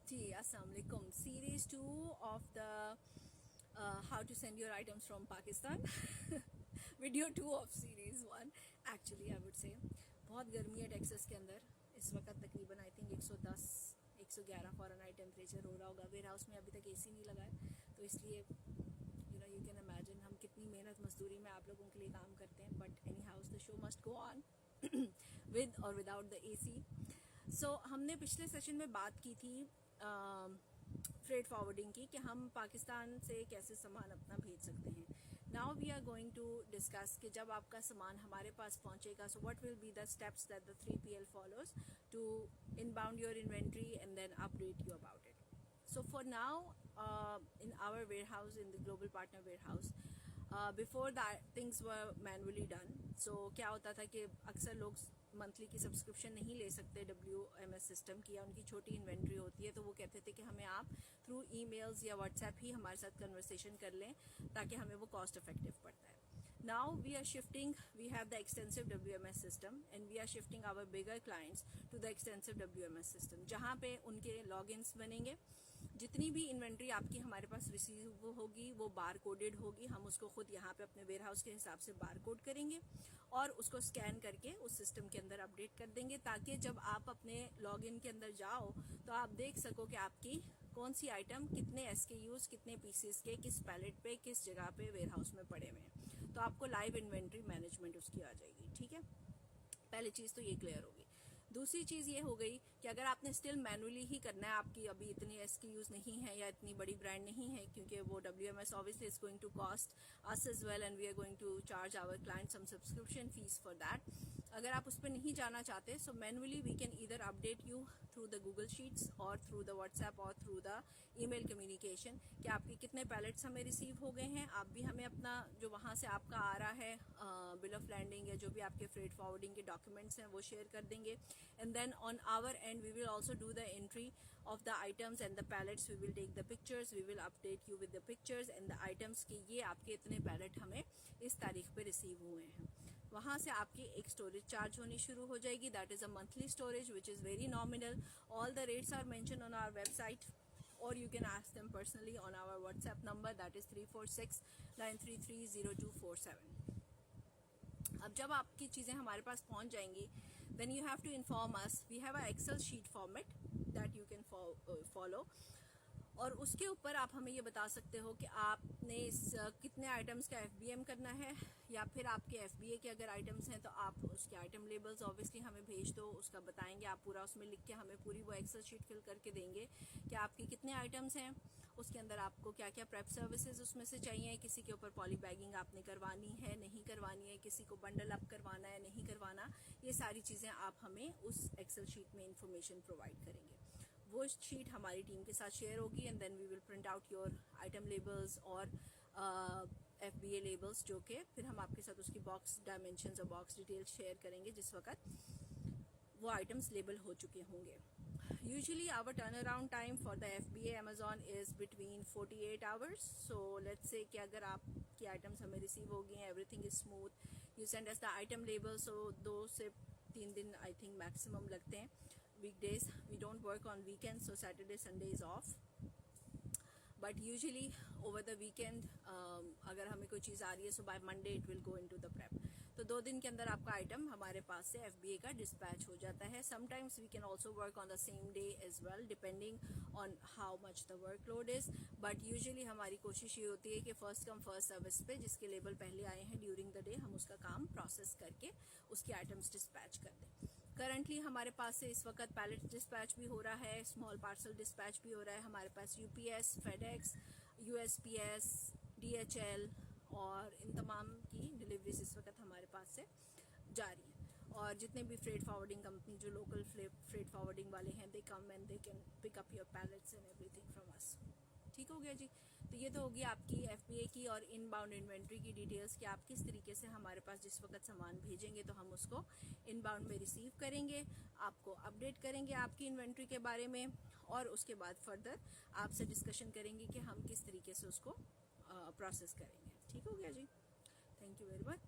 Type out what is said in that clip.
जी अस्सलाम वालेकुम। Series 2 of the how to send your items from Pakistan. Video 2 of series 1 actually I would say. बहुत गर्मी है Texas के अंदर इस वक्त, तकरीबन आई थिंक 110 111 फ़ारेनहाइट टेम्परेचर हो रहा होगा। वेयर हाउस में अभी तक एसी नहीं लगा है, तो इसलिए यू कैन इमेजिन हम कितनी मेहनत मजदूरी में आप लोगों के लिए काम करते हैं। But any house the show must go on with और विदाउट द एसी। सो हमने पिछले सेशन में बात की थी फ्रेट फॉरवर्डिंग की, कि हम पाकिस्तान से कैसे सामान अपना भेज सकते हैं। Now we are going to discuss कि जब आपका सामान हमारे पास पहुंचेगा, so what will be the steps that the 3PL follows to inbound your inventory and then update you about it. So for now, in our warehouse, in the global partner warehouse, before that things were manually done. So क्या होता था कि अक्सर लोग monthly की subscription नहीं ले सकते WMS सिस्टम की, या उनकी छोटी इन्वेंट्री होती है, तो वो कहते थे कि हमें आप थ्रू ईमेल्स या व्हाट्सएप ही हमारे साथ कन्वर्सेशन कर लें ताकि हमें वो कॉस्ट इफेक्टिव पड़ता है. Now we are shifting, we have the extensive WMS system and we are shifting our bigger clients to the extensive WMS system, जहाँ पे उनके logins बनेंगे. जितनी भी इन्वेंट्री आपकी हमारे पास रिसीव होगी वो बार कोडेड होगी. हम उसको खुद यहाँ पे अपने वेयर हाउस के हिसाब से बार कोड करेंगे और उसको स्कैन करके उस सिस्टम के अंदर अपडेट कर देंगे, ताकि जब आप अपने लॉगिन के अंदर जाओ तो आप देख सको कि आपकी कौन सी आइटम कितने SKUs कितने पीसेस के किस पैलेट पे किस जगह पे वेयर हाउस में पड़े हुए हैं. तो आपको लाइव इन्वेंट्री मैनेजमेंट उसकी आ जाएगी. ठीक है, पहली चीज़ तो ये क्लियर होगी. दूसरी चीज़ ये हो गई कि अगर आपने स्टिल मैनुअली ही करना है, आपकी अभी इतनी SKUs नहीं है या इतनी बड़ी ब्रांड नहीं है, क्योंकि वो WMS obviously is going to cost us as well and we are going to charge our client some subscription fee for that. अगर आप उस पर नहीं जाना चाहते, so manually we can either update you through the Google sheets और through the WhatsApp और through the email communication कि आपके कितने पैलेट्स हमें रिसीव हो गए हैं. आप भी हमें अपना जो वहाँ से आपका आ रहा है बिल ऑफ लैंडिंग या जो भी आपके फ्रेट फॉरवर्डिंग के डॉक्यूमेंट्स हैं वो शेयर कर देंगे. And then on our end we will also do the entry of the items and the pallets. We will take the pictures, we will update you with the pictures and the items कि ये आपके इतने palette हमें इस तारीख पे receive हुए हैं. वहाँ से आपकी एक स्टोरेज चार्ज होनी शुरू हो जाएगी. That is a monthly storage which is very nominal. All the rates are mention on our website or you can ask them personally on our WhatsApp number, that is 346-933-0247. अब जब आपकी चीज़ें हमारे पास पहुंच जाएंगी, then you have to inform us. We have a Excel sheet format that you can follow. और उसके ऊपर आप हमें ये बता सकते हो कि आपने कितने आइटम्स का FBM करना है, या फिर आपके FBA के अगर आइटम्स हैं तो आप उसके आइटम लेबल्स ऑब्वियसली हमें भेज दो, उसका बताएंगे. आप पूरा उसमें लिख के हमें पूरी वो एक्सेल शीट फिल करके देंगे कि आपके कितने आइटम्स हैं, उसके अंदर आपको क्या क्या प्रेप सर्विसेज उसमें से चाहिए, किसी के ऊपर पॉली बैगिंग आपने करवानी है नहीं करवानी है, किसी को बंडल अप करवाना है नहीं करवाना. ये सारी चीज़ें आप हमें उस एक्सेल शीट में इंफॉर्मेशन प्रोवाइड करेंगे. वो शीट हमारी टीम के साथ शेयर होगी and then we will print out your item labels और FBA लेबल्स, जो कि फिर हम आपके साथ उसकी बॉक्स डायमेंशंस और बॉक्स डिटेल्स शेयर करेंगे जिस वक्त वो आइटम्स लेबल हो चुके होंगे. Usually our turn around time for the FBA Amazon is between 48 hours. So let's say कि अगर आपकी आइटम्स हमें रिसीव हो गई हैं, everything is smooth, you send us the item label, so 2 से 3 दिन आई थिंक मैक्सिमम लगते हैं. Weekdays we don't work on weekends, so Saturday Sunday is off, but usually over the weekend अगर हमें कोई चीज़ आ रही है, so by Monday it will go into the prep. तो 2 दिन के अंदर आपका आइटम हमारे पास से FBA का डिस्पैच हो जाता है. Sometimes we can also work on the same day as well, depending on how much the workload is, but usually हमारी कोशिश ये होती है कि first come first service पे जिसके लेबल पहले आए हैं during the day हम उसका काम प्रोसेस करके उसकी आइटम्स डिस्पैच कर दें. करंटली हमारे पास से इस वक्त पैलेट डिस्पैच भी हो रहा है, स्मॉल पार्सल डिस्पैच भी हो रहा है. हमारे पास UPS, FedEx, USPS, DHL और इन तमाम की डिलीवरीज इस वक्त हमारे पास से जारी है. और जितने भी फ्रेट फॉरवर्डिंग कंपनी जो लोकल फ्रेट फॉरवर्डिंग वाले हैं, they come and they can pick up your pallets and everything from us. ठीक हो गया जी. तो ये तो होगी आपकी FBA की और इनबाउंड इन्वेंट्री की डिटेल्स कि आप किस तरीके से हमारे पास जिस वक्त सामान भेजेंगे तो हम उसको इनबाउंड में रिसीव करेंगे, आपको अपडेट करेंगे आपकी इन्वेंट्री के बारे में, और उसके बाद फर्दर आपसे डिस्कशन करेंगे कि हम किस तरीके से उसको प्रोसेस करेंगे. ठीक हो गया जी. Thank you very much.